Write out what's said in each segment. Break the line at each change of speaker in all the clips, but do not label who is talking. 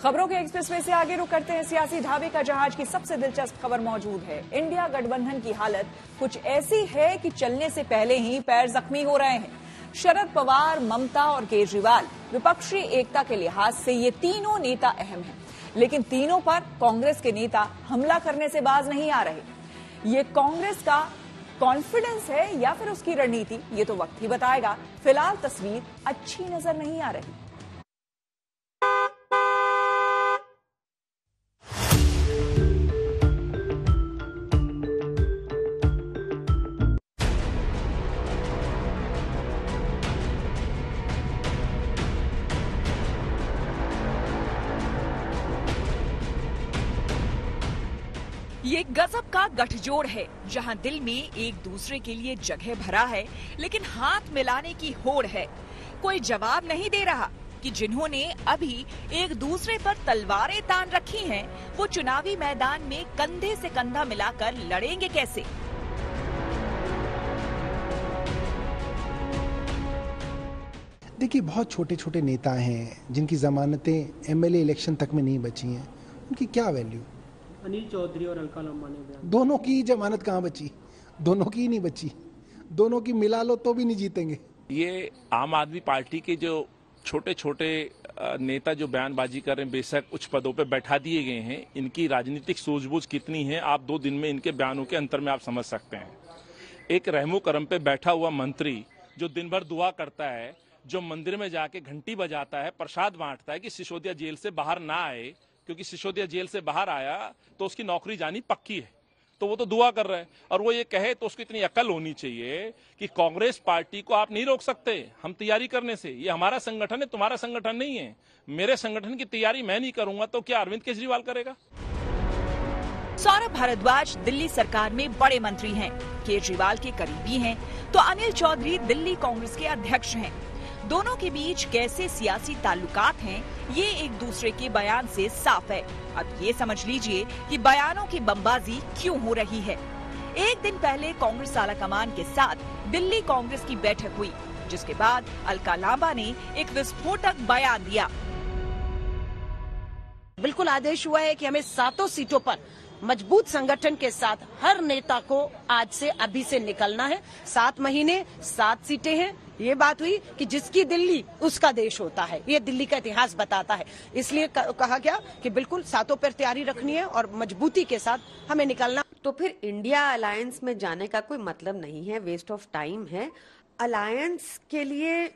खबरों के एक्सप्रेसवे से आगे रुक करते हैं सियासी ढाबे का जहाज की सबसे दिलचस्प खबर मौजूद है। इंडिया गठबंधन की हालत कुछ ऐसी है कि चलने से पहले ही पैर जख्मी हो रहे हैं। शरद पवार, ममता और केजरीवाल विपक्षी एकता के लिहाज से ये तीनों नेता अहम हैं, लेकिन तीनों पर कांग्रेस के नेता हमला करने से बाज नहीं आ रहे। ये कांग्रेस का कॉन्फिडेंस है या फिर उसकी रणनीति, ये तो वक्त ही बताएगा। फिलहाल तस्वीर अच्छी नजर नहीं आ रही। ये गजब का गठजोड़ है, जहां दिल में एक दूसरे के लिए जगह भरा है, लेकिन हाथ मिलाने की होड़ है। कोई जवाब नहीं दे रहा कि जिन्होंने अभी एक दूसरे पर तलवारें तान रखी हैं, वो चुनावी मैदान में कंधे से कंधा मिलाकर लड़ेंगे कैसे।
देखिए, बहुत छोटे छोटे नेता हैं जिनकी जमानतें एमएलए इलेक्शन तक में नहीं बची हैं, उनकी क्या वैल्यू।
अनिल चौधरी और अलका लांबा ने बयान,
दोनों की जमानत कहाँ बची, दोनों की ही नहीं बची, दोनों की मिला लो तो भी नहीं जीतेंगे।
ये आम आदमी पार्टी के जो छोटे छोटे नेता जो बयानबाजी कर रहे हैं, बेशक उच्च पदों पे बैठा दिए गए हैं, इनकी राजनीतिक सूझबूझ कितनी है आप 2 दिन में इनके बयानों के अंतर में आप समझ सकते हैं। एक रहमो करम पे बैठा हुआ मंत्री जो दिन भर दुआ करता है, जो मंदिर में जाके घंटी बजाता है, प्रसाद बांटता है कि सिसोदिया जेल से बाहर ना आए, क्योंकि सिसोदिया जेल से बाहर आया तो उसकी नौकरी जानी पक्की है, तो वो तो दुआ कर रहा है। और वो ये कहे तो उसको इतनी अकल होनी चाहिए कि कांग्रेस पार्टी को आप नहीं रोक सकते हम तैयारी करने से। ये हमारा संगठन है, तुम्हारा संगठन नहीं है। मेरे संगठन की तैयारी मैं नहीं करूंगा तो क्या अरविंद केजरीवाल करेगा।
सौरभ भारद्वाज दिल्ली सरकार में बड़े मंत्री हैं, केजरीवाल के करीबी हैं, तो अनिल चौधरी दिल्ली कांग्रेस के अध्यक्ष हैं। दोनों के बीच कैसे सियासी ताल्लुकात हैं, ये एक दूसरे के बयान से साफ है। अब ये समझ लीजिए कि बयानों की बमबाजी क्यों हो रही है। एक दिन पहले कांग्रेस आलाकमान के साथ दिल्ली कांग्रेस की बैठक हुई, जिसके बाद अलका लांबा ने एक विस्फोटक बयान दिया।
बिल्कुल आदेश हुआ है कि हमें 7 सीटों पर मजबूत संगठन के साथ हर नेता को आज से अभी से निकलना है। 7 महीने 7 सीटें हैं। ये बात हुई कि जिसकी दिल्ली उसका देश होता है, ये दिल्ली का इतिहास बताता है। इसलिए कहा गया कि बिल्कुल 7 पर तैयारी रखनी है और मजबूती के साथ हमें निकलना।
तो फिर इंडिया अलायंस में जाने का कोई मतलब नहीं है, वेस्ट ऑफ टाइम है। अलायंस के लिए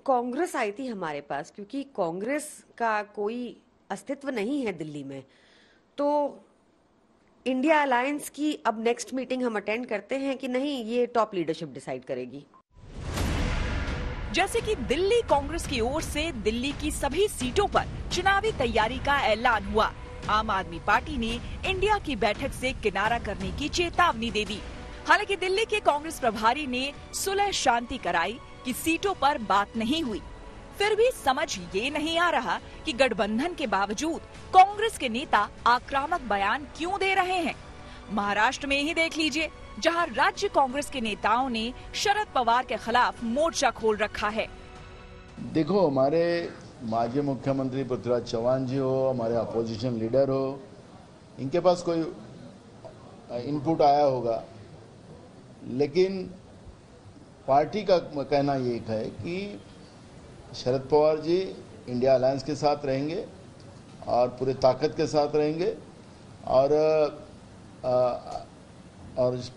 कांग्रेस आई थी हमारे पास, क्योंकि कांग्रेस का कोई अस्तित्व नहीं है दिल्ली में। तो इंडिया अलायंस की अब नेक्स्ट मीटिंग हम अटेंड करते हैं कि नहीं, ये टॉप लीडरशिप डिसाइड करेगी।
जैसे कि दिल्ली कांग्रेस की ओर से दिल्ली की सभी सीटों पर चुनावी तैयारी का ऐलान हुआ। आम आदमी पार्टी ने इंडिया की बैठक से किनारा करने की चेतावनी दे दी। हालांकि दिल्ली के कांग्रेस प्रभारी ने सुलह शांति कराई कि सीटों पर बात नहीं हुई। फिर भी समझ ये नहीं आ रहा कि गठबंधन के बावजूद कांग्रेस के नेता आक्रामक बयान क्यों दे रहे हैं। महाराष्ट्र में ही देख लीजिए, जहां राज्य कांग्रेस के नेताओं ने शरद पवार के खिलाफ मोर्चा खोल रखा है।
देखो, हमारे माजी मुख्यमंत्री पृथ्वीराज चौहान जी हो, हमारे अपोजिशन लीडर हो, इनके पास कोई इनपुट आया होगा, लेकिन पार्टी का कहना ये है कि शरद पवार जी इंडिया अलायंस के साथ रहेंगे और पूरे ताकत के साथ रहेंगे। और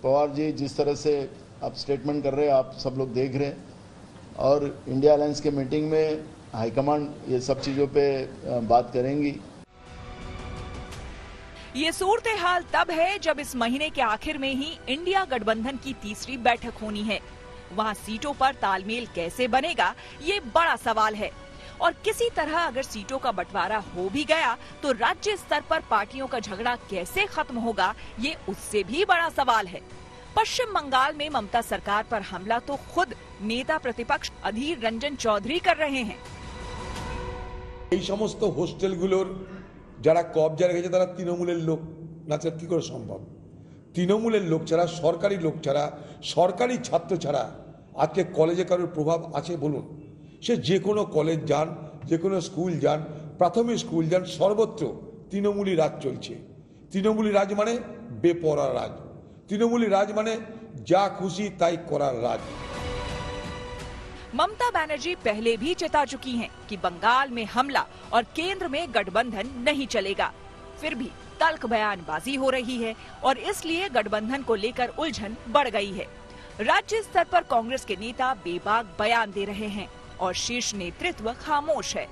पवार जी जिस तरह से आप स्टेटमेंट कर रहे हैं, आप सब लोग देख रहे हैं, और इंडिया अलायंस के मीटिंग में हाईकमांड ये सब चीजों पे बात करेंगी।
ये सूरत हाल तब है जब इस महीने के आखिर में ही इंडिया गठबंधन की तीसरी बैठक होनी है। वहाँ सीटों पर तालमेल कैसे बनेगा, ये बड़ा सवाल है। और किसी तरह अगर सीटों का बंटवारा हो भी गया तो राज्य स्तर पर पार्टियों का झगड़ा कैसे खत्म होगा, ये उससे भी बड़ा सवाल है। पश्चिम बंगाल में ममता सरकार पर हमला तो खुद नेता प्रतिपक्ष अधीर रंजन चौधरी कर रहे हैं।
এই সমস্ত হোস্টেলগুলোর যারা কবজা রেখেছে তারা তৃণমূলের লোক, না স্যার কি করে সম্ভব? তৃণমূলের লোক ছাড়া, সরকারি লোক ছাড়া, সরকারি ছাত্র ছাড়া আজকে কলেজে কারোর প্রভাব আছে বলুন? সে যে কোনো কলেজ যান, যে কোনো স্কুল যান, প্রাথমিক স্কুল যান সর্বত্র তৃণমূলী রাজ চলছে। তৃণমূলী রাজ মানে বেপরোয়া রাজ, তৃণমূলী রাজ মানে যা খুশি তাই করার রাজ।
ममता बनर्जी पहले भी चेता चुकी हैं कि बंगाल में हमला और केंद्र में गठबंधन नहीं चलेगा। फिर भी तल्ख बयानबाजी हो रही है और इसलिए गठबंधन को लेकर उलझन बढ़ गई है। राज्य स्तर पर कांग्रेस के नेता बेबाक बयान दे रहे हैं और शीर्ष नेतृत्व खामोश है।